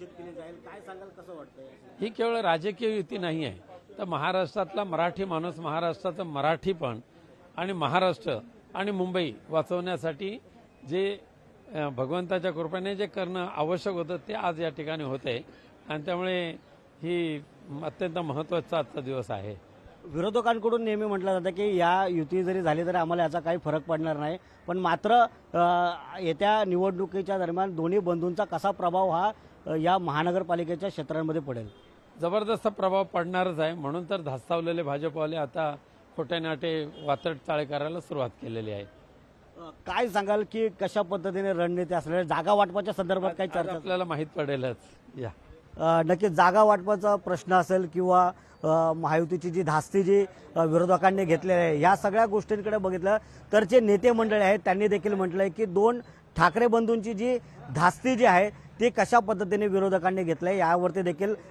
केली जाईल, काय सांगाल, कसं वाटतंय? ही केवळ राजकीय युती नाही आहे, तर महाराष्ट्रातला मराठी माणूस, महाराष्ट्राचं मराठीपण आणि महाराष्ट्र आणि मुंबई वाचवण्यासाठी जे भगवंताच्या कृपेने जे करणं आवश्यक होतं ते आज या ठिकाणी होते आणि त्यामुळे ही अत्यंत महत्त्वाचा आजचा दिवस आहे. विरोधकांकडून नेहमी म्हटलं जातं की या युती जरी झाली तरी आम्हाला याचा काही फरक पडणार नाही, पण मात्र येत्या निवडणुकीच्या दरम्यान दोन्ही बंधूंचा कसा प्रभाव हा या महानगरपालिकेच्या क्षेत्रांमध्ये पडेल? जबरदस्त प्रभाव पडणारच आहे. म्हणून तर धास्तावलेले भाजपवाले आता खोटे नाटे वातड चाळे करायला सुरुवात केलेली आहे. काय सांगाल की कशा पद्धतीने रणनीती असणार, जागा वाटपाच्या संदर्भात काही आज चर्चा? आपल्याला माहीत पडेलच. या नक्कीच जागा वाटपाचा प्रश्न असेल किंवा महायुतीची जी धास्ती जी विरोधकांनी घेतलेली आहे, या सगळ्या गोष्टींकडे बघितलं तर जे नेते मंडळी आहेत त्यांनी देखील म्हटलंय की दोन ठाकरे बंधूंची जी धास्ती जी आहे ती कशा पद्धतीने विरोधकांनी घेतलंय यावरती देखील